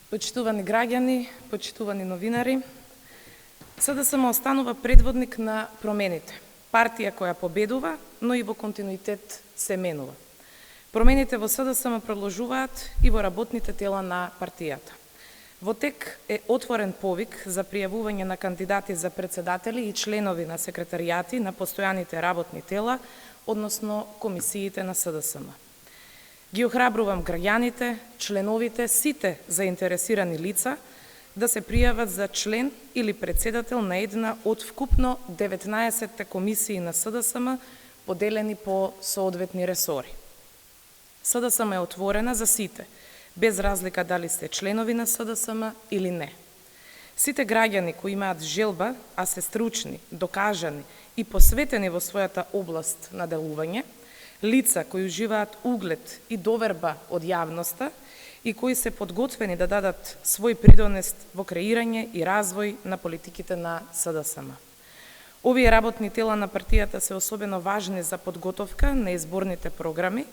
Почитувани граѓани, почитувани новинари, СДСМ останува предводник на промените. Партија која победува, но и во континуитет се менува. Промените во СДСМ продолжуваат и во работните тела на партијата. Во тек е отворен повик за пријавување на кандидати за председатели и членови на секретаријати на постојаните работни тела, односно комисиите на СДСМ. Ги охрабрувам граѓаните, членовите, сите заинтересирани лица да се пријават за член или председател на една од вкупно 19 комисии на СДСМ, поделени по соодветни ресори. СДСМ е отворена за сите, без разлика дали сте членови на СДСМ или не. Сите граѓани кои имаат желба, а се стручни, докажани и посветени во својата област на делување, лица кои уживаат углед и доверба од јавноста и кои се подготвени да дадат свој придонес во креирање и развој на политиките на СДСМ. Овие работни тела на партијата се особено важни за подготовка на изборните програми,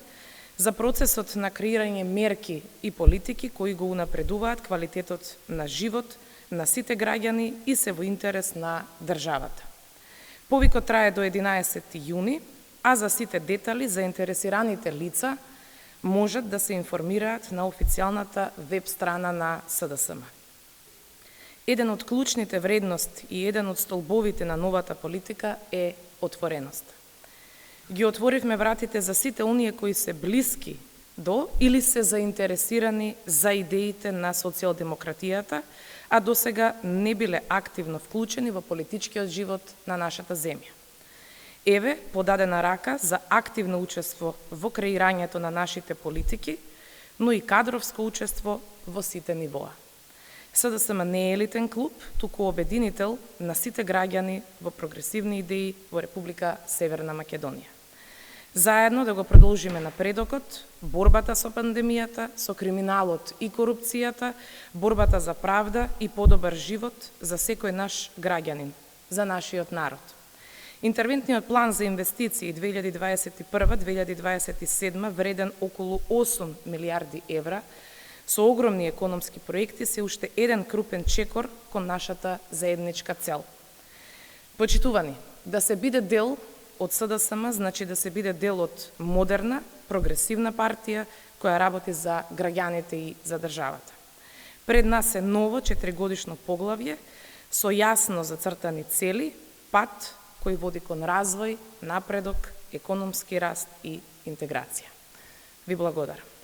за процесот на креирање мерки и политики кои го унапредуваат квалитетот на живот на сите граѓани и се во интерес на државата. Повикот трае до 11 јуни, а за сите детали заинтересираните лица можат да се информираат на официјалната веб страна на СДСМ. Еден од клучните вредности и еден од столбовите на новата политика е отвореност. Ги отворивме вратите за сите оние кои се блиски до или се заинтересирани за идеите на социјалдемократијата, а досега не биле активно вклучени во политичкиот живот на нашата земја. Еве подадена рака за активно учество во креирањето на нашите политики, но и кадровско учество во сите нивоа. СДСМ не е елитен клуб, туку обединител на сите граѓани во прогресивни идеи во Република Северна Македонија. Заедно да го продолжиме напредокот, борбата со пандемијата, со криминалот и корупцијата, борбата за правда и подобар живот за секој наш граѓанин, за нашиот народ. Интервентниот план за инвестиции 2021-2027 вреден околу 8 милиарди евра со огромни економски проекти се уште еден крупен чекор кон нашата заедничка цел. Почитувани, да се биде дел од СДСМ значи да се биде дел од модерна, прогресивна партија која работи за граѓаните и за државата. Пред нас е ново 4-годишно поглавје со јасно зацртани цели, пат кој води кон развој, напредок, економски раст и интеграција. Ви благодарам.